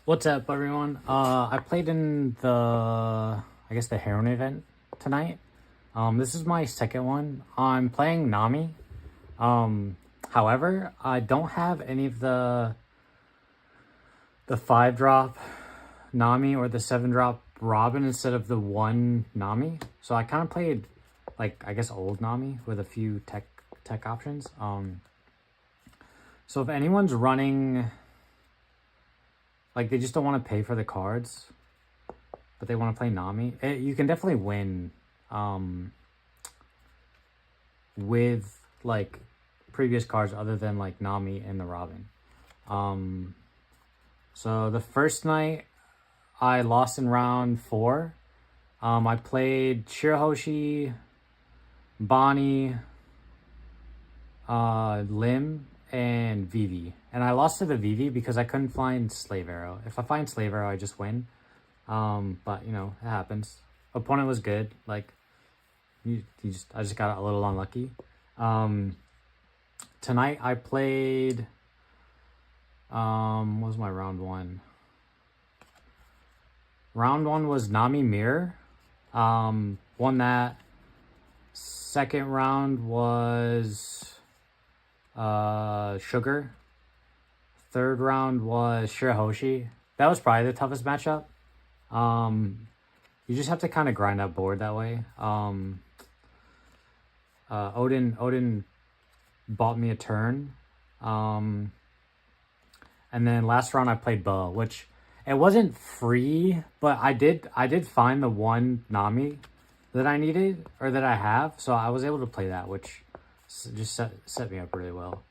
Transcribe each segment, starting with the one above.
What's up, everyone? I played in the Heroine event tonight. This is my second one. I'm playing Nami. However, I don't have any of the 5-drop Nami or the 7-drop Robin instead of the 1 Nami. So I kind of played, old Nami with a few tech options. So if anyone's running, they just don't want to pay for the cards, but they want to play Nami, you can definitely win with previous cards other than Nami and the Robin. So the first night I lost in round 4. I played Shirahoshi, Bonnie, Lim, and Vivi. And I lost to the Vivi because I couldn't find Slave Arrow. If I find Slave Arrow, I just win. But you know, it happens. Opponent was good. I just got a little unlucky. Tonight I played, what was my round 1? Round 1 was Nami Mirror. Won that. Second round was Sugar. Third round was Shirahoshi. That was probably the toughest matchup. You just have to kind of grind up board that way. Odin bought me a turn. And then last round I played Boa, which it wasn't free, but I did find the 1 Nami that I needed or that I have, so I was able to play that, which just set me up really well.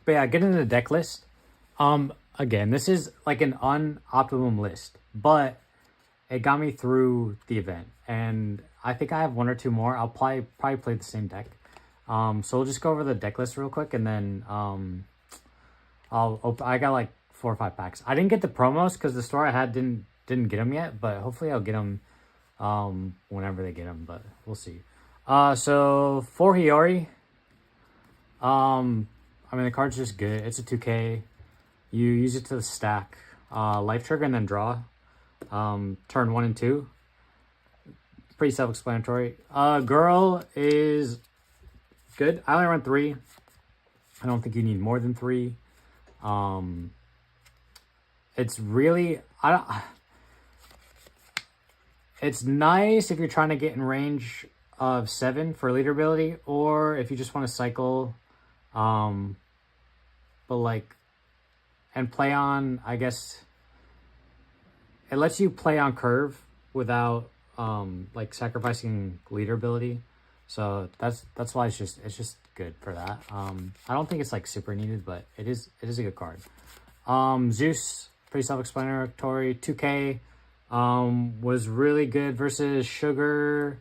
But yeah, getting into the deck list. Again, this is like an unoptimum list, but it got me through the event, and I think I have 1 or 2 more. I'll probably play the same deck. So we'll just go over the deck list real quick, and then I got 4 or 5 packs. I didn't get the promos because the store I had didn't get them yet, but hopefully I'll get them whenever they get them, but we'll see. So for Hiyori, the card's just good. It's a 2K. You use it to stack life trigger and then draw. Turn 1 and 2. Pretty self-explanatory. Girl is good. I only run 3. I don't think you need more than 3. It's really it's nice if you're trying to get in range of 7 for leader ability, or if you just want to cycle, and play on, I guess it lets you play on curve without sacrificing leader ability. So that's why it's just good for that. I don't think it's super needed, but it is a good card. Zeus, pretty self-explanatory. 2K was really good versus Sugar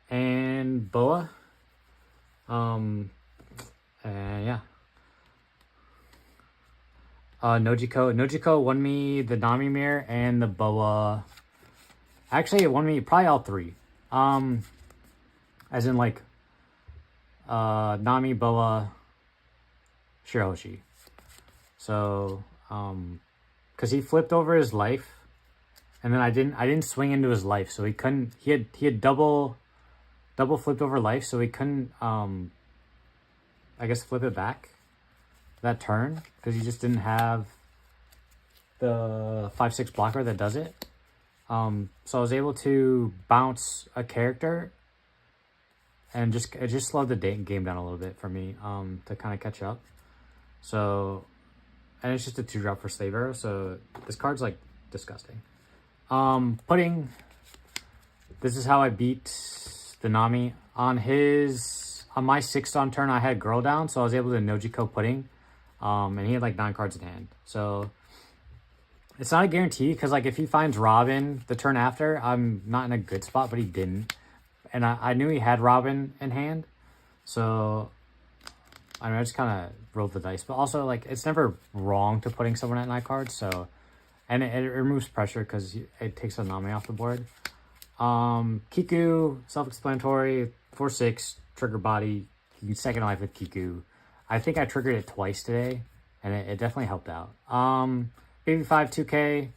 and Boa. And yeah. Nojiko won me the Nami Mirror and the Boa. Actually, it won me probably all 3. As in Nami, Boa, Shirahoshi. So, because he flipped over his life, and then I didn't swing into his life, so he couldn't. He had double flipped over life, so he couldn't. I guess flip it back that turn because he just didn't have the 5/6 blocker that does it. So I was able to bounce a character, and it just slowed the game down a little bit for me to kind of catch up. So, and it's just a 2-drop for Slave Arrow, so this card's disgusting. Pudding. This is how I beat the Nami. On my 6th on turn, I had Girl down, so I was able to Nojiko Pudding. And he had 9 cards in hand. So it's not a guarantee, because if he finds Robin the turn after, I'm not in a good spot, but he didn't. And I knew he had Robin in hand, so I just kind of rolled the dice. But also, it's never wrong to putting someone at 9 cards, so, and it removes pressure because it takes a Nami off the board. Kiku, self-explanatory, 4/6, trigger body. You can second life with Kiku. I think I triggered it twice today, and it definitely helped out. BB5 2K,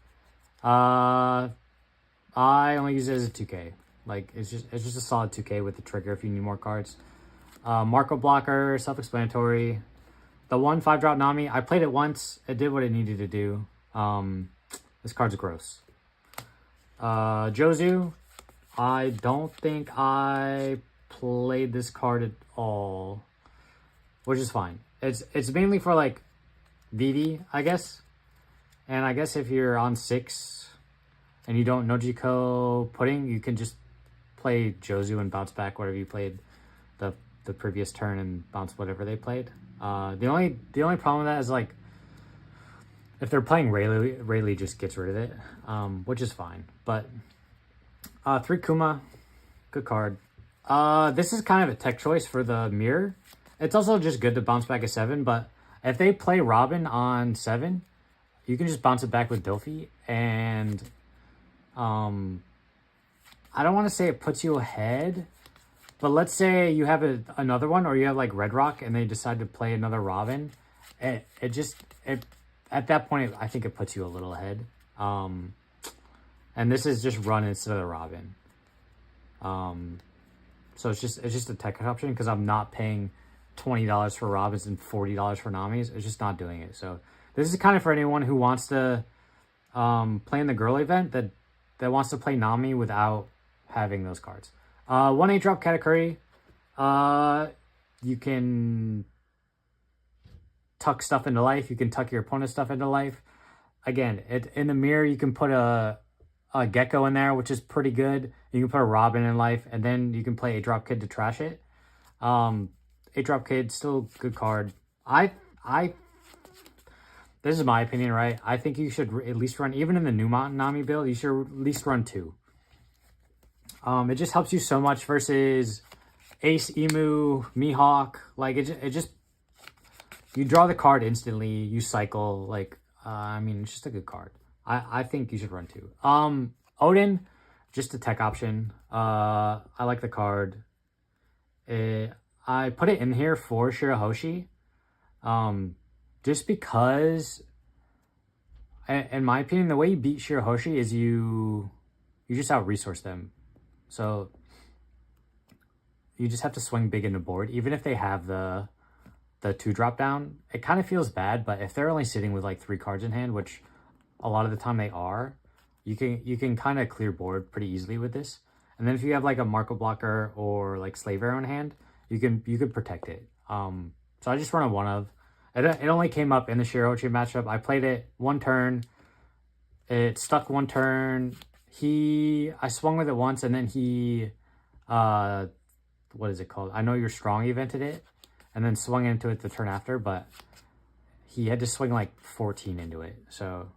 I only use it as a 2K. Like, it's just a solid 2K with the trigger if you need more cards. Marco Blocker, self-explanatory. The 5-drop Nami, I played it once. It did what it needed to do. This card's gross. Jozu, I don't think I played this card at all, which is fine. It's mainly for, like, VV, I guess. And I guess if you're on 6 and you don't Nojiko Pudding, you can just play Jozu and bounce back whatever you played the previous turn and bounce whatever they played. The only problem with that is, like, if they're playing Rayleigh just gets rid of it, which is fine. But 3 Kuma, good card. This is kind of a tech choice for the mirror. It's also just good to bounce back a 7, but if they play Robin on 7, you can just bounce it back with Dilfy, and I don't want to say it puts you ahead, but let's say you have another one, or you have like Red Rock and they decide to play another Robin. It at that point, I think it puts you a little ahead. And this is just run instead of the Robin. So it's just a tech option because I'm not paying $20 for Robins and $40 for Namis. It's just not doing it. So this is kind of for anyone who wants to play in the girl event that wants to play Nami without having those cards. 1 8-drop Katakuri. You can tuck stuff into life. You can tuck your opponent's stuff into life. Again, in the mirror, you can put a Gecko in there, which is pretty good. You can put a Robin in life, and then you can play 8-drop Kid to trash it. 8-drop Kid, still good card. This is my opinion, right? I think you should at least run, even in the new Nami build, you should at least run 2. It just helps you so much versus Ace, Emu, Mihawk. Like, it just, you draw the card instantly, you cycle. Like, I mean, it's just a good card. I think you should run 2. Odin, just a tech option. I like the card. I put it in here for Shirahoshi. Just because, in my opinion, the way you beat Shirahoshi is you just out-resource them. So you just have to swing big in the board. Even if they have the 2-drop down, it kind of feels bad, but if they're only sitting with like 3 cards in hand, which a lot of the time they are, you can kind of clear board pretty easily with this. And then if you have like a Marco Blocker or like Slave Arrow in hand, you can protect it. So I just run a 1 of. It only came up in the Shirahoshi matchup. I played it 1 turn. It stuck 1 turn. I swung with it once, and then he, what is it called? I Know You're Strong evented it, and then swung into it the turn after, but he had to swing like 14 into it. So,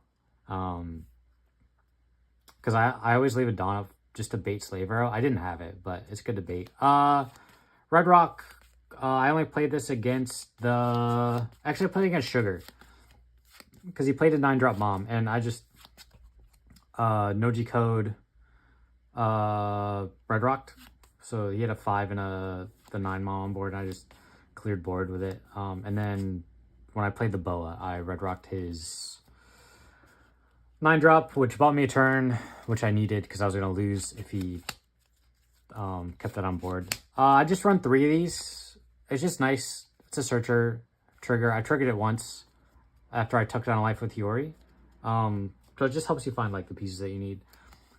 because I always leave a Dawn up just to bait Slave Arrow. I didn't have it, but it's good to bait. Red Rock, I only played this against actually I played against Sugar, because he played a 9-drop Mom, and I just, Noji Code, Red Rocked. So he had a 5 and the 9 Mom on board, and I just cleared board with it. And then when I played the Boa, I Red Rocked his 9-drop, which bought me a turn, which I needed because I was going to lose if he kept that on board. I just run 3 of these. It's just nice. It's a searcher trigger. I triggered it once after I took down a life with Hiyori. So it just helps you find like the pieces that you need.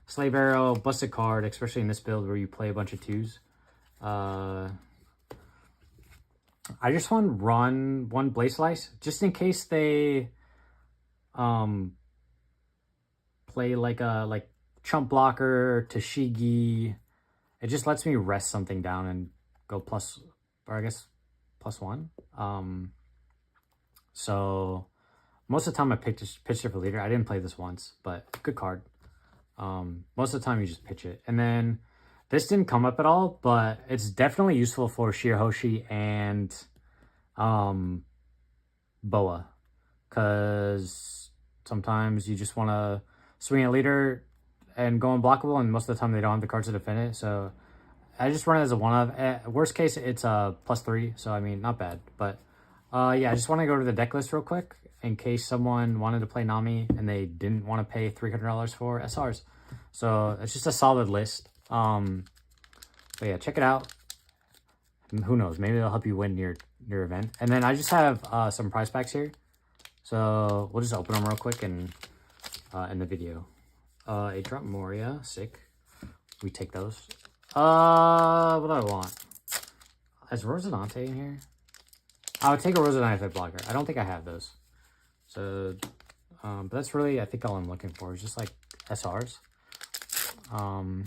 Slave Arrow, busted card, especially in this build where you play a bunch of 2s. I just want to run 1 Blaze Slice just in case they play like a Chump Blocker, Tashigi. It just lets me rest something down and go plus, or I guess +1. So most of the time I pitched it for leader. I didn't play this once, but good card. Most of the time you just pitch it. And then this didn't come up at all, but it's definitely useful for Shirahoshi and Boa, because sometimes you just want to swing a leader and go unblockable, and most of the time they don't have the cards to defend it. So I just run it as a 1 of. Worst case, it's a +3, so I mean, not bad. But yeah, I just want to go to the deck list real quick in case someone wanted to play Nami and they didn't want to pay $300 for SRs. So it's just a solid list. But yeah, check it out. Who knows? Maybe it'll help you win your event. And then I just have some prize packs here. So we'll just open them real quick and in the video. A drop Moria, sick. We take those. What do I want? Is Rosinante in here? I would take a Rosinante blocker. I don't think I have those. So, but that's really, I think all I'm looking for is just like SRs. I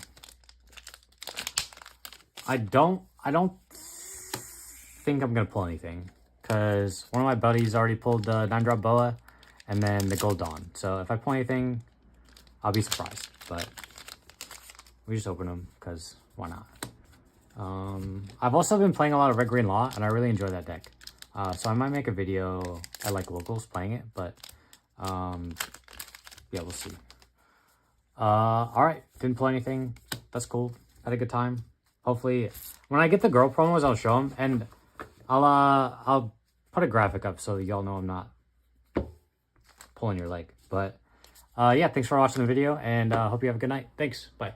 don't think I'm gonna pull anything because one of my buddies already pulled the 9-drop Boa and then the Gold Dawn. So if I pull anything, I'll be surprised. But we just open them because why not? I've also been playing a lot of Red Green Law and I really enjoy that deck. So I might make a video at like locals playing it, but yeah, we'll see. All right, didn't pull anything. That's cool. Had a good time. Hopefully, when I get the girl promos, I'll show them, and I'll put a graphic up so y'all know I'm not pulling your leg. But yeah, thanks for watching the video, and hope you have a good night. Thanks. Bye.